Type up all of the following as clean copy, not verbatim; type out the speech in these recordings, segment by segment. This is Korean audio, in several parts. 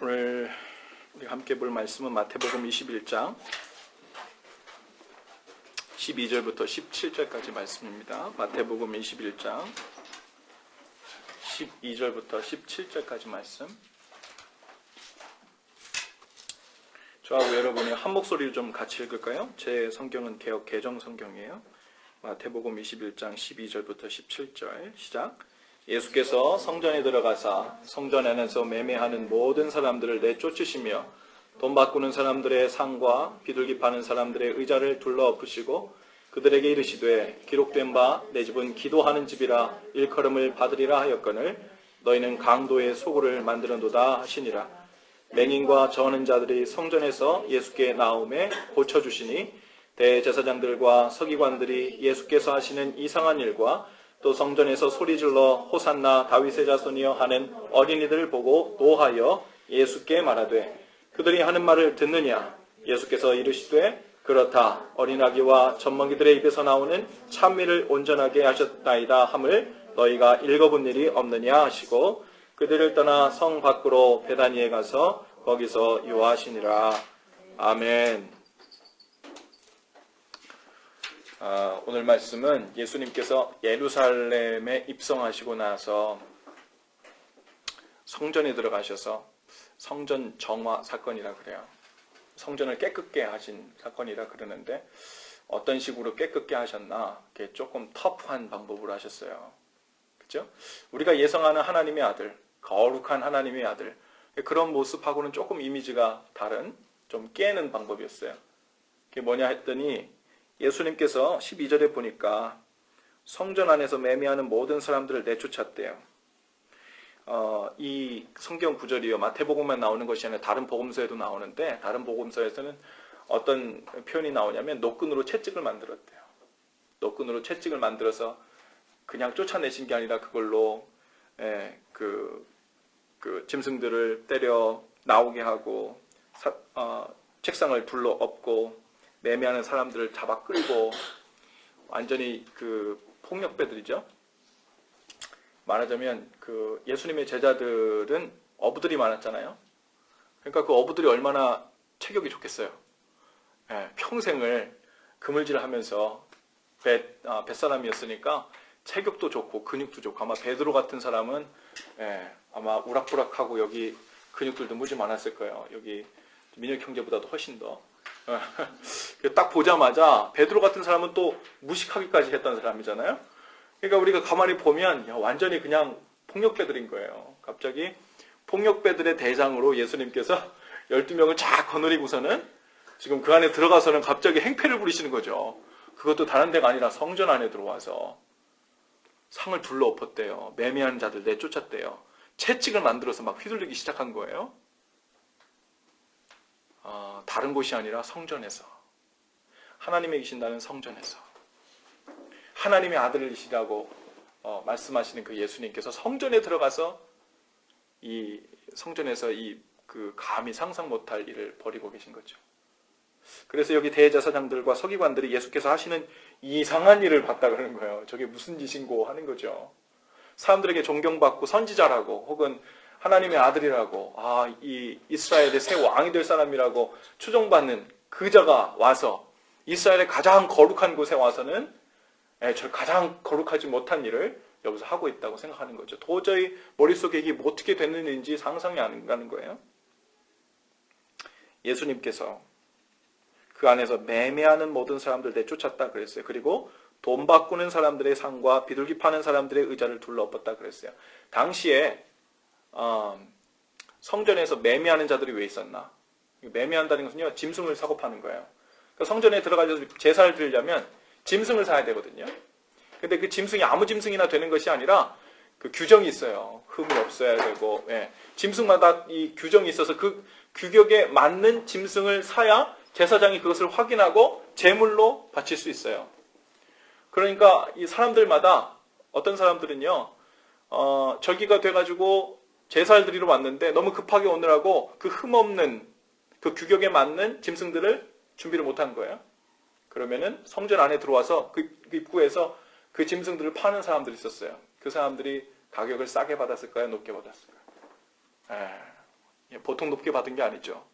오늘 우리가 함께 볼 말씀은 마태복음 21장 12절부터 17절까지 말씀입니다. 마태복음 21장 12절부터 17절까지 말씀. 저하고 여러분이 한 목소리로 좀 같이 읽을까요? 제 성경은 개역 개정 성경이에요. 마태복음 21장 12절부터 17절 시작. 예수께서 성전에 들어가사 성전 안에서 매매하는 모든 사람들을 내쫓으시며 돈 바꾸는 사람들의 상과 비둘기 파는 사람들의 의자를 둘러엎으시고 그들에게 이르시되 기록된 바 내 집은 기도하는 집이라 일컬음을 받으리라 하였거늘 너희는 강도의 소굴을 만드는도다 하시니라. 맹인과 저는 자들이 성전에서 예수께 나오매 고쳐주시니 대제사장들과 서기관들이 예수께서 하시는 이상한 일과 또 성전에서 소리질러 호산나 다윗의 자손이여 하는 어린이들을 보고 노하여 예수께 말하되 그들이 하는 말을 듣느냐. 예수께서 이르시되 그렇다. 어린아기와 젖먹이들의 입에서 나오는 찬미를 온전하게 하셨나이다 함을 너희가 읽어본 일이 없느냐 하시고 그들을 떠나 성 밖으로 베다니에 가서 거기서 유하시니라. 아멘. 오늘 말씀은 예수님께서 예루살렘에 입성하시고 나서 성전에 들어가셔서 성전 정화 사건이라 그래요. 성전을 깨끗게 하신 사건이라 그러는데 어떤 식으로 깨끗게 하셨나? 그게 조금 터프한 방법으로 하셨어요. 그렇죠? 우리가 예상하는 하나님의 아들, 거룩한 하나님의 아들, 그런 모습하고는 조금 이미지가 다른, 좀 깨는 방법이었어요. 그게 뭐냐 했더니 예수님께서 12절에 보니까 성전 안에서 매매하는 모든 사람들을 내쫓았대요. 이 성경 구절이요, 마태복음만 나오는 것이 아니라 다른 복음서에도 나오는데 다른 복음서에서는 어떤 표현이 나오냐면 노끈으로 채찍을 만들었대요. 노끈으로 채찍을 만들어서 그냥 쫓아내신 게 아니라 그걸로 그 짐승들을 때려 나오게 하고 책상을 둘러 엎고 매매하는 사람들을 잡아 끌고 완전히 그 폭력배들이죠. 말하자면 그 예수님의 제자들은 어부들이 많았잖아요. 그러니까 그 어부들이 얼마나 체격이 좋겠어요. 평생을 그물질하면서 뱃사람이었으니까 체격도 좋고 근육도 좋고 아마 베드로 같은 사람은 아마 우락부락하고 여기 근육들도 무지 많았을 거예요. 여기 민혁 형제보다도 훨씬 더. 딱 보자마자 베드로 같은 사람은 또 무식하기까지 했던 사람이잖아요. 그러니까 우리가 가만히 보면 완전히 그냥 폭력배들인 거예요. 갑자기 폭력배들의 대장으로 예수님께서 12명을 쫙 거느리고서는 지금 그 안에 들어가서는 갑자기 행패를 부리시는 거죠. 그것도 다른 데가 아니라 성전 안에 들어와서 상을 둘러엎었대요. 매매하는 자들 내쫓았대요. 채찍을 만들어서 막 휘둘리기 시작한 거예요. 다른 곳이 아니라 성전에서, 하나님의 계신다는 성전에서 하나님의 아들이시라고 말씀하시는 그 예수님께서 성전에 들어가서 이 성전에서 그 감히 상상 못할 일을 벌이고 계신 거죠. 그래서 여기 대제사장들과 서기관들이 예수께서 하시는 이상한 일을 봤다 그러는 거예요. 저게 무슨 짓인고 하는 거죠. 사람들에게 존경받고 선지자라고 혹은 하나님의 아들이라고, 이 이스라엘의 새 왕이 될 사람이라고 추종받는 그자가 와서 이스라엘의 가장 거룩한 곳에 와서는 저 가장 거룩하지 못한 일을 여기서 하고 있다고 생각하는 거죠. 도저히 머릿속에 이게 어떻게 됐는지 상상이 안 가는 거예요. 예수님께서 그 안에서 매매하는 모든 사람들 내쫓았다 그랬어요. 그리고 돈 바꾸는 사람들의 상과 비둘기 파는 사람들의 의자를 둘러엎었다 그랬어요. 당시에 성전에서 매매하는 자들이 왜 있었나? 매매한다는 것은요, 짐승을 사고 파는 거예요. 그러니까 성전에 들어가서 제사를 드리려면 짐승을 사야 되거든요. 근데 그 짐승이 아무 짐승이나 되는 것이 아니라 그 규정이 있어요. 흠이 없어야 되고, 짐승마다 이 규정이 있어서 그 규격에 맞는 짐승을 사야 제사장이 그것을 확인하고 제물로 바칠 수 있어요. 그러니까 이 사람들마다 어떤 사람들은요, 절기가 돼가지고 제사를 드리러 왔는데 너무 급하게 오느라고 그 흠 없는 그 규격에 맞는 짐승들을 준비를 못한 거예요. 그러면은 성전 안에 들어와서 그 입구에서 그 짐승들을 파는 사람들이 있었어요. 그 사람들이 가격을 싸게 받았을까요? 높게 받았을까요? 보통 높게 받은 게 아니죠.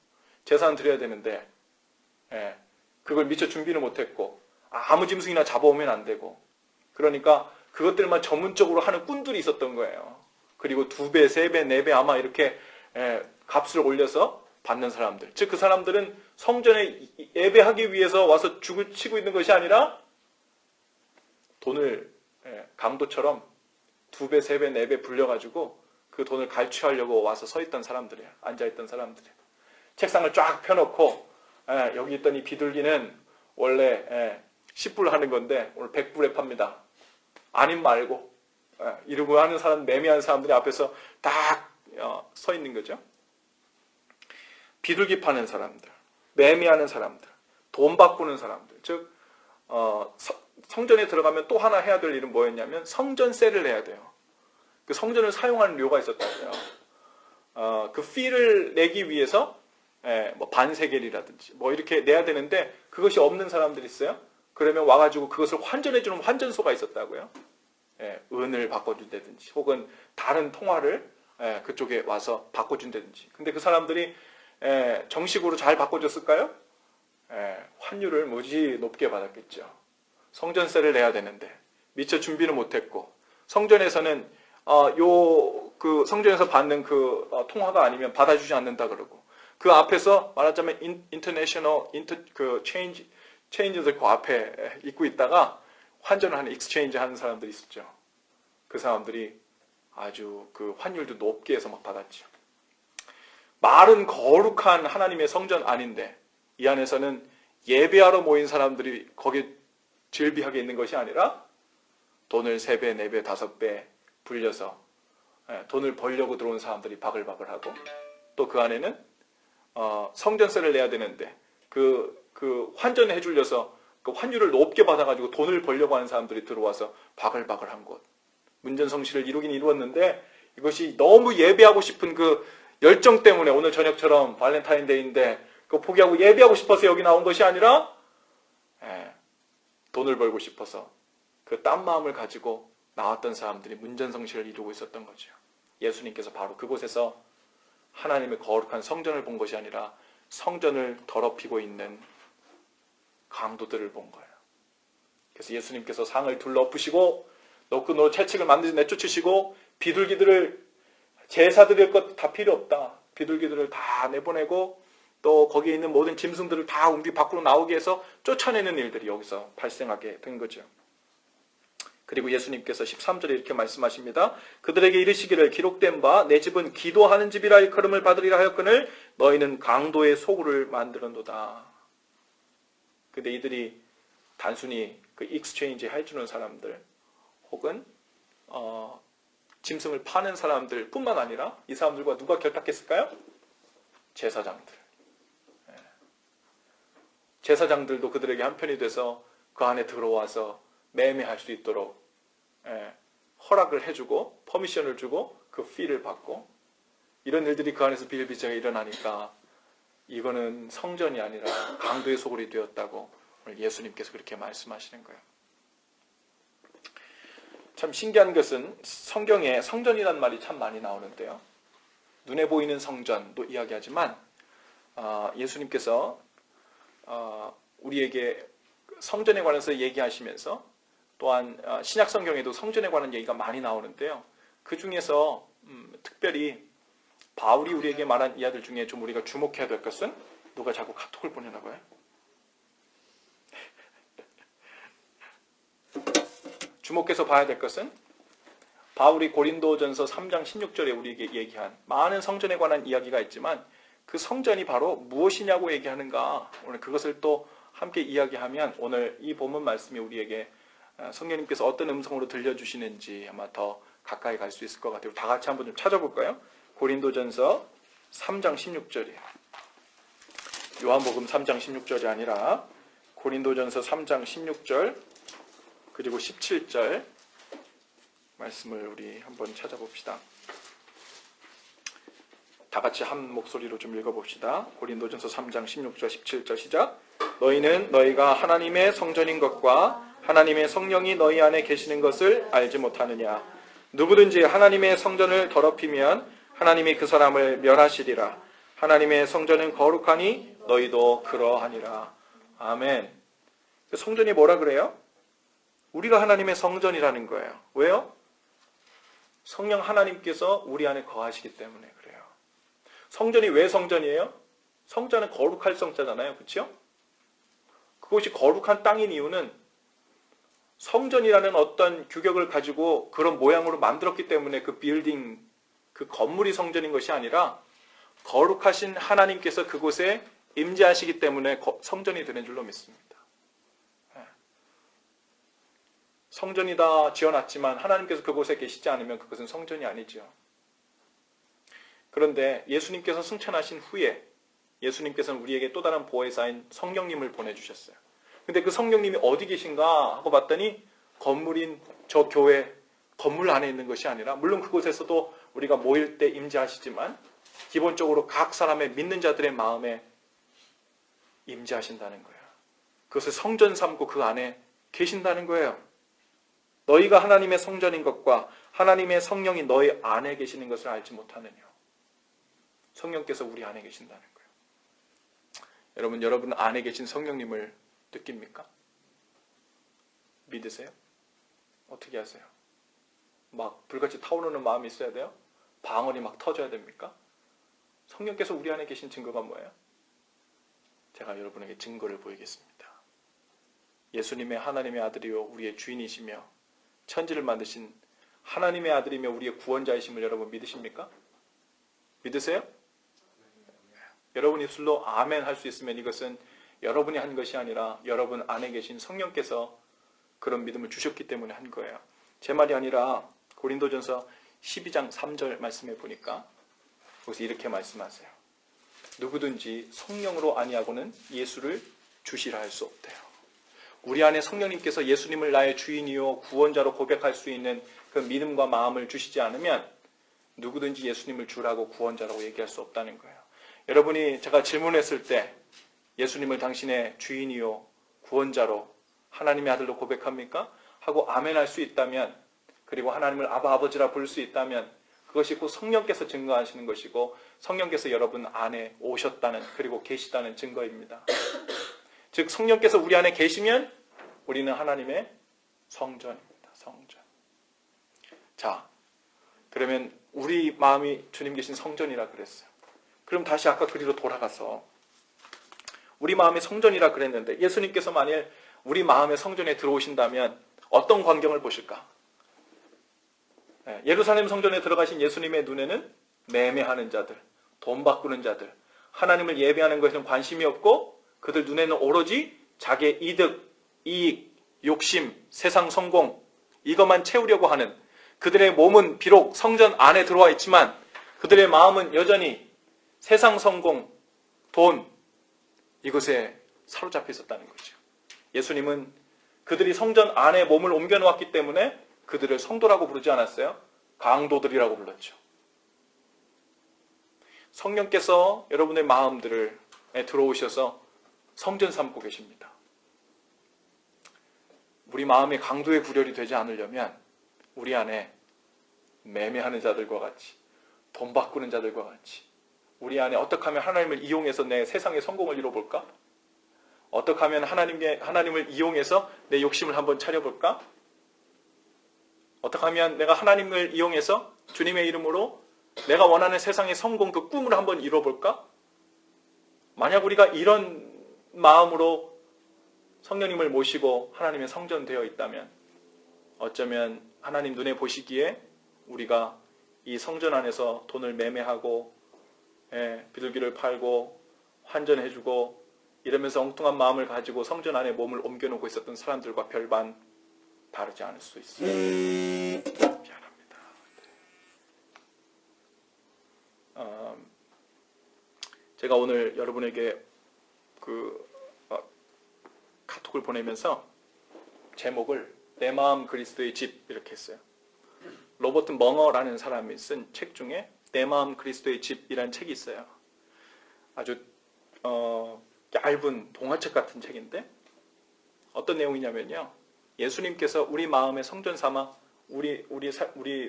제사는 드려야 되는데 그걸 미처 준비를 못했고 아무 짐승이나 잡아오면 안 되고 그러니까 그것들만 전문적으로 하는 꾼들이 있었던 거예요. 그리고 2배, 3배, 4배 아마 이렇게 값을 올려서 받는 사람들. 즉 그 사람들은 성전에 예배하기 위해서 와서 죽을 치고 있는 것이 아니라 돈을 강도처럼 2배, 3배, 4배 불려가지고 그 돈을 갈취하려고 와서 서 있던 사람들이에요. 앉아있던 사람들이에요. 책상을 쫙 펴놓고 여기 있던 이 비둘기는 원래 10불 하는 건데 오늘 100불에 팝니다. 아님 말고 이러고 하는 사람, 매매하는 사람들이 앞에서 딱 서 있는 거죠. 비둘기 파는 사람들, 매매하는 사람들, 돈 바꾸는 사람들. 즉 성전에 들어가면 또 하나 해야 될 일은 뭐였냐면 성전세를 내야 돼요. 그 성전을 사용하는 료가 있었다고요. 그 피를 내기 위해서 뭐 반세겔이라든지 뭐 이렇게 내야 되는데 그것이 없는 사람들이 있어요. 그러면 와가지고 그것을 환전해주는 환전소가 있었다고요. 은을 바꿔준다든지 혹은 다른 통화를 그쪽에 와서 바꿔준다든지. 근데 그 사람들이 정식으로 잘 바꿔줬을까요? 환율을 무지 높게 받았겠죠. 성전세를 내야 되는데 미처 준비를 못했고 성전에서는 그 성전에서 받는 그 통화가 아니면 받아주지 않는다 그러고 그 앞에서 말하자면 international 체인지들 그 앞에 입고 있다가 환전을 하는 익스체인지 하는 사람들이 있었죠. 그 사람들이 아주 그 환율도 높게 해서 막 받았죠. 말은 거룩한 하나님의 성전 아닌데 이 안에서는 예배하러 모인 사람들이 거기에 즐비하게 있는 것이 아니라 돈을 3배, 4배, 5배 불려서 돈을 벌려고 들어온 사람들이 바글바글하고 또 그 안에는 성전세를 내야 되는데 그 환전해 주려서 그 환율을 높게 받아가지고 돈을 벌려고 하는 사람들이 들어와서 바글바글한 곳. 문전성시를 이루긴 이루었는데 이것이 너무 예배하고 싶은 그 열정 때문에 오늘 저녁처럼 발렌타인데이인데 그거 포기하고 예배하고 싶어서 여기 나온 것이 아니라 돈을 벌고 싶어서 그 딴 마음을 가지고 나왔던 사람들이 문전성시를 이루고 있었던 거죠. 예수님께서 바로 그곳에서 하나님의 거룩한 성전을 본 것이 아니라 성전을 더럽히고 있는 강도들을 본 거예요. 그래서 예수님께서 상을 둘러엎으시고 너 채찍을 만드시 내쫓으시고 비둘기들을 제사 드릴 것 다 필요 없다. 비둘기들을 다 내보내고 또 거기에 있는 모든 짐승들을 다 우리 밖으로 나오게 해서 쫓아내는 일들이 여기서 발생하게 된 거죠. 그리고 예수님께서 13절에 이렇게 말씀하십니다. 그들에게 이르시기를 기록된 바 내 집은 기도하는 집이라 일컬음을 받으리라 하였거늘 너희는 강도의 소굴을 만들었도다. 근데 이들이 단순히 그 익스체인지 해주는 사람들 혹은 짐승을 파는 사람들 뿐만 아니라 이 사람들과 누가 결탁했을까요? 제사장들. 제사장들도 그들에게 한편이 돼서 그 안에 들어와서 매매할 수 있도록 허락을 해주고 퍼미션을 주고 그 피를 받고 이런 일들이 그 안에서 비일비재하게 일어나니까 이거는 성전이 아니라 강도의 소굴이 되었다고 오늘 예수님께서 그렇게 말씀하시는 거예요. 참 신기한 것은 성경에 성전이란 말이 참 많이 나오는데요. 눈에 보이는 성전도 이야기하지만 예수님께서 우리에게 성전에 관해서 얘기하시면서 또한 신약 성경에도 성전에 관한 얘기가 많이 나오는데요. 그 중에서 특별히 바울이 우리에게 말한 이야기들 중에 좀 우리가 주목해야 될 것은 누가 자꾸 카톡을 보내나 봐요. 주목해서 봐야 될 것은 바울이 고린도전서 3장 16절에 우리에게 얘기한 많은 성전에 관한 이야기가 있지만 그 성전이 바로 무엇이냐고 얘기하는가. 오늘 그것을 또 함께 이야기하면 오늘 이 본문 말씀이 우리에게 성령님께서 어떤 음성으로 들려주시는지 아마 더 가까이 갈 수 있을 것 같아요. 다 같이 한번 좀 찾아볼까요? 고린도전서 3장 16절이에요. 요한복음 3장 16절이 아니라 고린도전서 3장 16절 그리고 17절 말씀을 우리 한번 찾아봅시다. 다 같이 한 목소리로 좀 읽어봅시다. 고린도전서 3장 16절 17절 시작. 너희는 너희가 하나님의 성전인 것과 하나님의 성령이 너희 안에 계시는 것을 알지 못하느냐. 누구든지 하나님의 성전을 더럽히면 하나님이 그 사람을 멸하시리라. 하나님의 성전은 거룩하니 너희도 그러하니라. 아멘. 성전이 뭐라 그래요? 우리가 하나님의 성전이라는 거예요. 왜요? 성령 하나님께서 우리 안에 거하시기 때문에 그래요. 성전이 왜 성전이에요? 성전은 거룩할 성자잖아요. 그렇죠? 그것이 거룩한 땅인 이유는 성전이라는 어떤 규격을 가지고 그런 모양으로 만들었기 때문에 그 빌딩, 그 건물이 성전인 것이 아니라 거룩하신 하나님께서 그곳에 임재하시기 때문에 성전이 되는 줄로 믿습니다. 성전이 다 지어놨지만 하나님께서 그곳에 계시지 않으면 그것은 성전이 아니죠. 그런데 예수님께서 승천하신 후에 예수님께서는 우리에게 또 다른 보혜사인 성령님을 보내주셨어요. 근데 그 성령님이 어디 계신가 하고 봤더니 건물인 저 교회 건물 안에 있는 것이 아니라, 물론 그곳에서도 우리가 모일 때 임재하시지만 기본적으로 각 사람의 믿는 자들의 마음에 임재하신다는 거예요. 그것을 성전 삼고 그 안에 계신다는 거예요. 너희가 하나님의 성전인 것과 하나님의 성령이 너희 안에 계시는 것을 알지 못하느냐. 성령께서 우리 안에 계신다는 거예요. 여러분 안에 계신 성령님을 느낍니까? 믿으세요? 어떻게 하세요? 막 불같이 타오르는 마음이 있어야 돼요? 방언이 막 터져야 됩니까? 성령께서 우리 안에 계신 증거가 뭐예요? 제가 여러분에게 증거를 보이겠습니다. 예수님의 하나님의 아들이요 우리의 주인이시며 천지를 만드신 하나님의 아들이며 우리의 구원자이심을 여러분 믿으십니까? 믿으세요? 여러분 입술로 아멘 할 수 있으면 이것은 여러분이 한 것이 아니라 여러분 안에 계신 성령께서 그런 믿음을 주셨기 때문에 한 거예요. 제 말이 아니라 고린도전서 12장 3절 말씀해 보니까 거기서 이렇게 말씀하세요. 누구든지 성령으로 아니하고는 예수를 주시라 할 수 없대요. 우리 안에 성령님께서 예수님을 나의 주인이요 구원자로 고백할 수 있는 그 믿음과 마음을 주시지 않으면 누구든지 예수님을 주라고 구원자라고 얘기할 수 없다는 거예요. 여러분이 제가 질문했을 때 예수님을 당신의 주인이요 구원자로 하나님의 아들로 고백합니까? 하고 아멘 할 수 있다면, 그리고 하나님을 아바 아버지라 부를 수 있다면 그것이 곧 성령께서 증거하시는 것이고 성령께서 여러분 안에 오셨다는, 그리고 계시다는 증거입니다. 즉 성령께서 우리 안에 계시면 우리는 하나님의 성전입니다. 성전. 자, 그러면 우리 마음이 주님 계신 성전이라 그랬어요. 그럼 다시 아까 그리로 돌아가서 우리 마음의 성전이라 그랬는데 예수님께서 만일 우리 마음의 성전에 들어오신다면 어떤 광경을 보실까? 예루살렘 성전에 들어가신 예수님의 눈에는 매매하는 자들, 돈 바꾸는 자들, 하나님을 예배하는 것에는 관심이 없고 그들 눈에는 오로지 자기의 이득, 이익, 욕심, 세상 성공 이것만 채우려고 하는, 그들의 몸은 비록 성전 안에 들어와 있지만 그들의 마음은 여전히 세상 성공, 돈 이것에 사로잡혀 있었다는 거죠. 예수님은 그들이 성전 안에 몸을 옮겨놓았기 때문에 그들을 성도라고 부르지 않았어요. 강도들이라고 불렀죠. 성령께서 여러분의 마음들에 들어오셔서 성전 삼고 계십니다. 우리 마음이 강도의 구렬이 되지 않으려면 우리 안에 매매하는 자들과 같이, 돈 바꾸는 자들과 같이, 우리 안에 어떻게 하면 하나님을 이용해서 내 세상의 성공을 이뤄볼까? 어떻게 하면 하나님을 이용해서 내 욕심을 한번 차려볼까? 어떻게 하면 내가 하나님을 이용해서 주님의 이름으로 내가 원하는 세상의 성공, 그 꿈을 한번 이뤄볼까? 만약 우리가 이런 마음으로 성령님을 모시고 하나님의 성전 되어 있다면 어쩌면 하나님 눈에 보시기에 우리가 이 성전 안에서 돈을 매매하고 비둘기를 팔고 환전해주고 이러면서 엉뚱한 마음을 가지고 성전 안에 몸을 옮겨놓고 있었던 사람들과 별반 다르지 않을 수 있어요. 미안합니다. 제가 오늘 여러분에게 카톡을 보내면서 제목을 내 마음 그리스도의 집 이렇게 했어요. 로버트 멍어라는 사람이 쓴 책 중에 내 마음 그리스도의 집이라는 책이 있어요. 아주 얇은 동화책 같은 책인데 어떤 내용이냐면요. 예수님께서 우리 마음의 성전 삼아 우리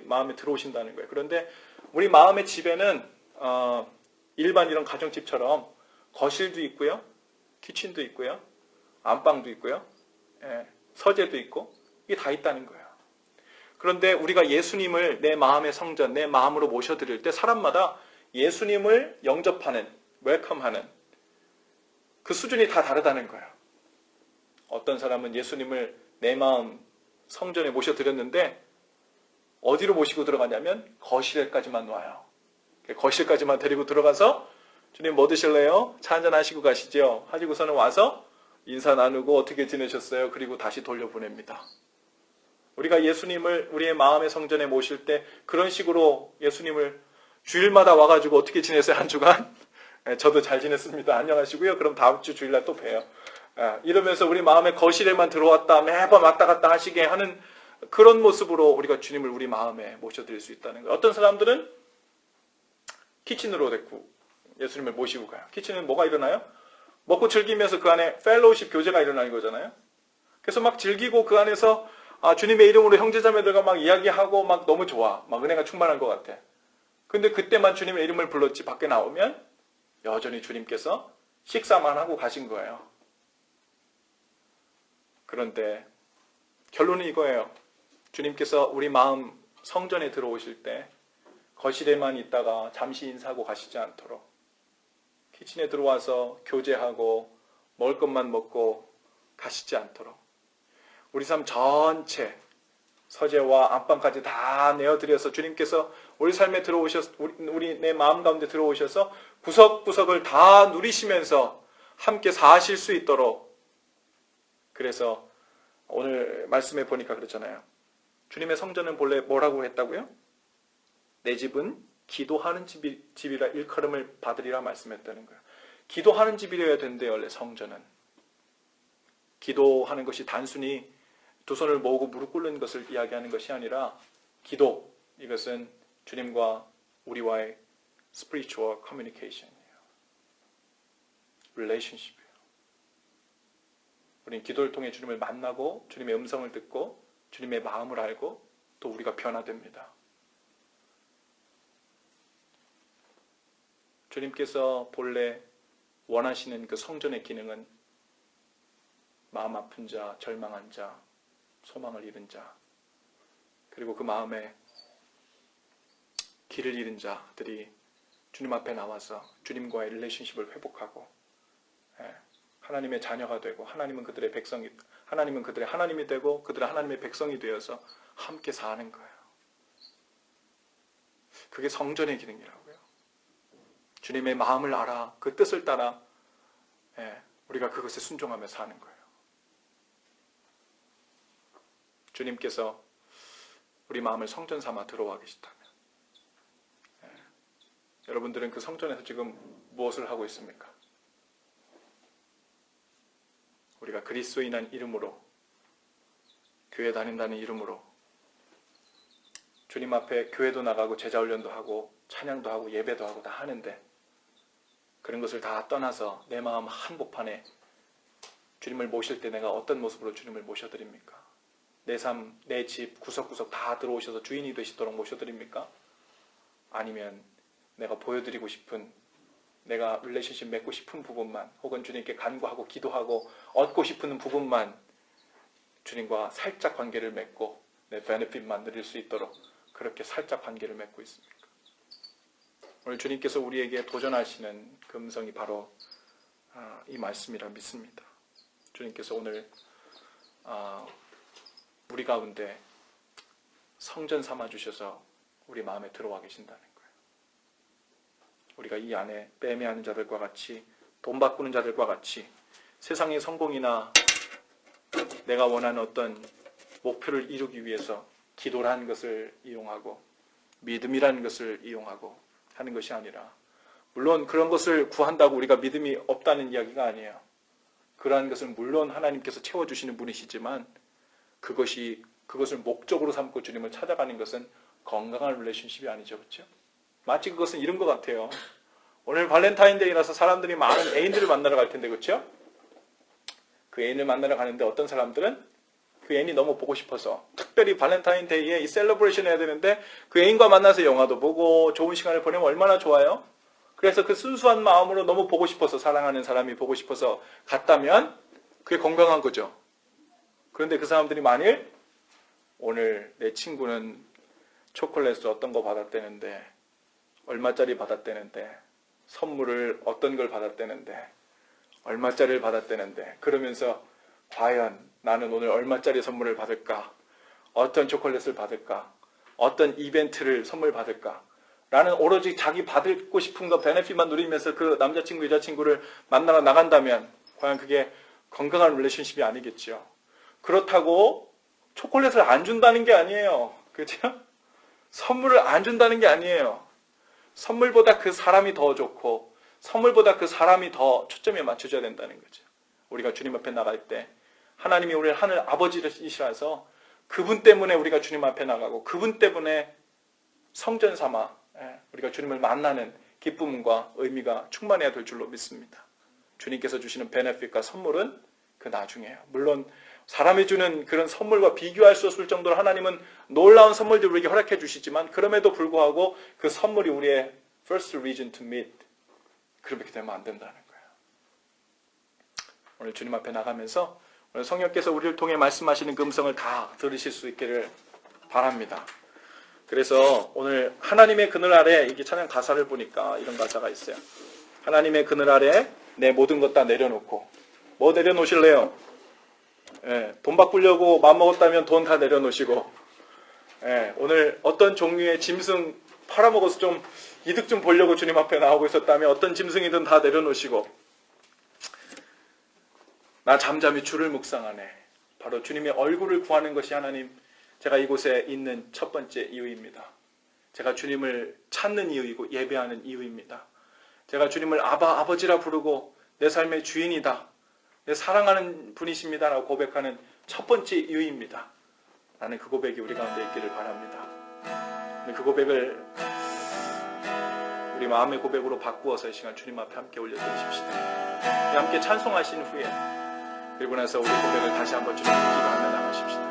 마음에 들어오신다는 거예요. 그런데 우리 마음의 집에는 일반 이런 가정집처럼 거실도 있고요, 키친도 있고요, 안방도 있고요, 서재도 있고 이게 다 있다는 거예요. 그런데 우리가 예수님을 내 마음의 성전, 내 마음으로 모셔드릴 때 사람마다 예수님을 영접하는, 웰컴하는 그 수준이 다 다르다는 거예요. 어떤 사람은 예수님을 내 마음 성전에 모셔드렸는데 어디로 모시고 들어가냐면 거실에까지만 놔요. 거실까지만 데리고 들어가서 주님 뭐 드실래요? 차 한잔 하시고 가시죠. 하시고서는 와서 인사 나누고 어떻게 지내셨어요? 그리고 다시 돌려보냅니다. 우리가 예수님을 우리의 마음의 성전에 모실 때 그런 식으로 예수님을 주일마다 와가지고 어떻게 지내세요? 한 주간? 저도 잘 지냈습니다. 안녕하시고요. 그럼 다음 주 주일날 또 봬요. 이러면서 우리 마음의 거실에만 들어왔다 매번 왔다 갔다 하시게 하는 그런 모습으로 우리가 주님을 우리 마음에 모셔드릴 수 있다는 거예요. 어떤 사람들은 키친으로 데리고 예수님을 모시고 가요. 키친은 뭐가 일어나요? 먹고 즐기면서 그 안에 펠로우십 교제가 일어나는 거잖아요. 그래서 막 즐기고 그 안에서 주님의 이름으로 형제자매들과 막 이야기하고 막 너무 좋아. 막 은혜가 충만한 것 같아. 근데 그때만 주님의 이름을 불렀지 밖에 나오면 여전히 주님께서 식사만 하고 가신 거예요. 그런데 결론은 이거예요. 주님께서 우리 마음 성전에 들어오실 때 거실에만 있다가 잠시 인사하고 가시지 않도록 키친에 들어와서 교제하고 먹을 것만 먹고 가시지 않도록 우리 삶 전체 서재와 안방까지 다 내어드려서 주님께서 우리 삶에 들어오셔서 우리 내 마음 가운데 들어오셔서 구석구석을 다 누리시면서 함께 사실 수 있도록 그래서 오늘 말씀에 보니까 그렇잖아요. 주님의 성전은 본래 뭐라고 했다고요? 내 집은 기도하는 집이라 일컬음을 받으리라 말씀했다는 거예요. 기도하는 집이어야 된대요. 원래 성전은. 기도하는 것이 단순히 두 손을 모으고 무릎 꿇는 것을 이야기하는 것이 아니라 기도, 이것은 주님과 우리와의 spiritual communication이에요. relationship이에요. 우리는 기도를 통해 주님을 만나고 주님의 음성을 듣고 주님의 마음을 알고 또 우리가 변화됩니다. 주님께서 본래 원하시는 그 성전의 기능은 마음 아픈 자, 절망한 자, 소망을 잃은 자, 그리고 그 마음에 길을 잃은 자들이 주님 앞에 나와서 주님과의 릴레이션십을 회복하고 하나님의 자녀가 되고 하나님은 그들의 백성이 하나님은 그들의 하나님이 되고 그들은 하나님의 백성이 되어서 함께 사는 거예요. 그게 성전의 기능이라고요. 주님의 마음을 알아 그 뜻을 따라 우리가 그것에 순종하며 사는 거예요. 주님께서 우리 마음을 성전 삼아 들어와 계시다면 여러분들은 그 성전에서 지금 무엇을 하고 있습니까? 우리가 그리스도인한 이름으로 교회 다닌다는 이름으로 주님 앞에 교회도 나가고 제자훈련도 하고 찬양도 하고 예배도 하고 다 하는데 그런 것을 다 떠나서 내 마음 한복판에 주님을 모실 때 내가 어떤 모습으로 주님을 모셔드립니까? 내 삶, 내 집 구석구석 다 들어오셔서 주인이 되시도록 모셔드립니까? 아니면 내가 보여드리고 싶은 내가 릴레이션십 맺고 싶은 부분만 혹은 주님께 간구하고 기도하고 얻고 싶은 부분만 주님과 살짝 관계를 맺고 내 베네핏만 누릴 수 있도록 그렇게 살짝 관계를 맺고 있습니까? 오늘 주님께서 우리에게 도전하시는 그 음성이 바로 이 말씀이라 믿습니다. 주님께서 오늘 우리 가운데 성전 삼아주셔서 우리 마음에 들어와 계신다는 거예요. 우리가 이 안에 빼매하는 자들과 같이 돈 바꾸는 자들과 같이 세상의 성공이나 내가 원하는 어떤 목표를 이루기 위해서 기도라는 것을 이용하고 믿음이라는 것을 이용하고 하는 것이 아니라 물론 그런 것을 구한다고 우리가 믿음이 없다는 이야기가 아니에요. 그러한 것은 물론 하나님께서 채워주시는 분이시지만 그것을 목적으로 삼고 주님을 찾아가는 것은 건강한 릴레이션십이 아니죠. 그렇죠? 마치 그것은 이런 것 같아요. 오늘 발렌타인데이라서 사람들이 많은 애인들을 만나러 갈 텐데 그렇죠? 그 애인을 만나러 가는데 어떤 사람들은 그 애인이 너무 보고 싶어서, 특별히 발렌타인데이에 이 셀러브레이션 해야 되는데 그 애인과 만나서 영화도 보고 좋은 시간을 보내면 얼마나 좋아요? 그래서 그 순수한 마음으로 너무 보고 싶어서, 사랑하는 사람이 보고 싶어서 갔다면 그게 건강한 거죠. 그런데 그 사람들이 만일 오늘 내 친구는 초콜릿을 어떤 거 받았대는데, 얼마짜리 받았대는데, 선물을 어떤 걸 받았대는데, 얼마짜리를 받았대는데, 그러면서 과연 나는 오늘 얼마짜리 선물을 받을까? 어떤 초콜릿을 받을까? 어떤 이벤트를 선물 받을까? 라는 오로지 자기 받고 싶은 거 베네핏만 누리면서 그 남자친구, 여자친구를 만나러 나간다면 과연 그게 건강한 릴레이션십이 아니겠죠. 그렇다고 초콜릿을 안 준다는 게 아니에요. 그렇죠? 선물을 안 준다는 게 아니에요. 선물보다 그 사람이 더 좋고, 선물보다 그 사람이 더 초점에 맞춰줘야 된다는 거죠. 우리가 주님 앞에 나갈 때 하나님이 우리 하늘 아버지이시라서 그분 때문에 우리가 주님 앞에 나가고, 그분 때문에 성전 삼아 우리가 주님을 만나는 기쁨과 의미가 충만해야 될 줄로 믿습니다. 주님께서 주시는 베네핏과 선물은 그 나중이에요. 물론 사람이 주는 그런 선물과 비교할 수 없을 정도로 하나님은 놀라운 선물들을 우리에게 허락해 주시지만, 그럼에도 불구하고 그 선물이 우리의 first reason to meet, 그렇게 되면 안 된다는 거예요. 오늘 주님 앞에 나가면서 오늘 성령께서 우리를 통해 말씀하시는 그 음성을 다 들으실 수 있기를 바랍니다. 그래서 오늘 하나님의 그늘 아래, 이게 찬양 가사를 보니까 이런 가사가 있어요. 하나님의 그늘 아래 내 모든 것 다 내려놓고. 뭐 내려놓으실래요? 돈 바꾸려고 마음먹었다면 돈 다 내려놓으시고, 오늘 어떤 종류의 짐승 팔아먹어서 좀 이득 좀 보려고 주님 앞에 나오고 있었다면 어떤 짐승이든 다 내려놓으시고, 나 잠잠히 주를 묵상하네. 바로 주님의 얼굴을 구하는 것이 하나님, 제가 이곳에 있는 첫 번째 이유입니다. 제가 주님을 찾는 이유이고 예배하는 이유입니다. 제가 주님을 아버지라 부르고 내 삶의 주인이다, 내 사랑하는 분이십니다 라고 고백하는 첫 번째 이유입니다. 나는 그 고백이 우리 가운데 있기를 바랍니다. 그 고백을 우리 마음의 고백으로 바꾸어서 이 시간 주님 앞에 함께 올려드리십시다. 함께 찬송하신 후에, 그리고 나서 우리 고백을 다시 한번 주님 앞에 기도하며 나가십시다.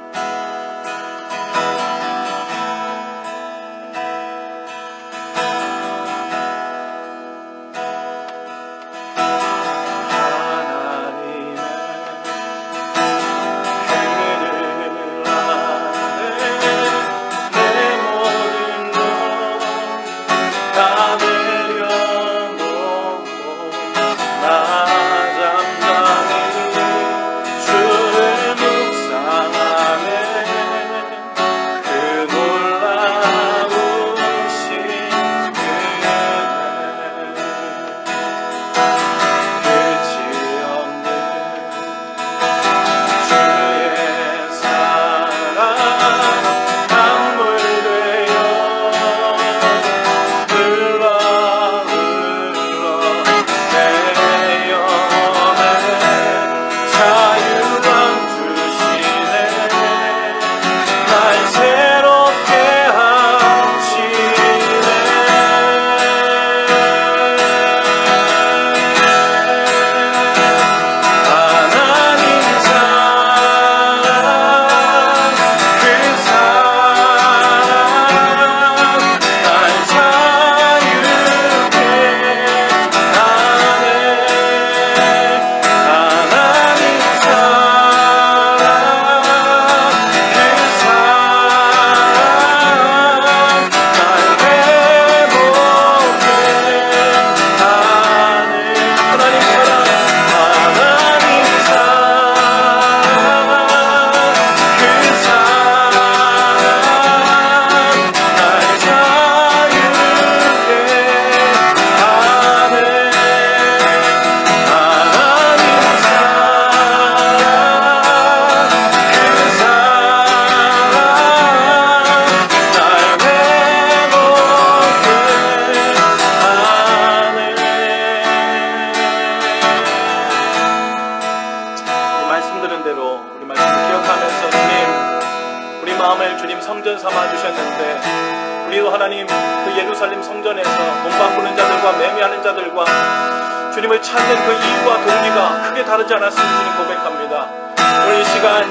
성전 삼아 주셨는데, 우리도 하나님 그 예루살렘 성전에서 돈 바꾸는 자들과 매매하는 자들과 주님을 찾는 그 이유와 동기가 크게 다르지 않았음을 주님 고백합니다. 오늘 이 시간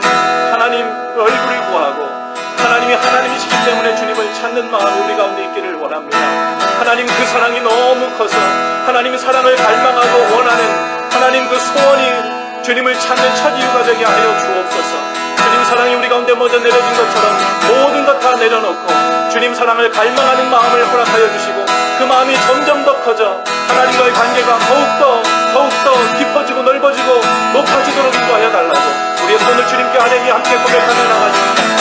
하나님 얼굴을 구하고 하나님이 하나님이시기 때문에 주님을 찾는 마음이 우리 가운데 있기를 원합니다. 하나님 그 사랑이 너무 커서 하나님 사랑을 갈망하고 원하는 하나님 그 소원이 주님을 찾는 첫 이유가 되게 하여 주옵소서. 주님 사랑이 우리 가운데 먼저 내려진 것처럼 모든 것 다 내려놓고 주님 사랑을 갈망하는 마음을 허락하여 주시고 그 마음이 점점 더 커져 하나님과의 관계가 더욱더 깊어지고 넓어지고 높아지도록 인도하여 달라고 우리의 손을 주님께 하나님이 함께 고백하며 나가십니다.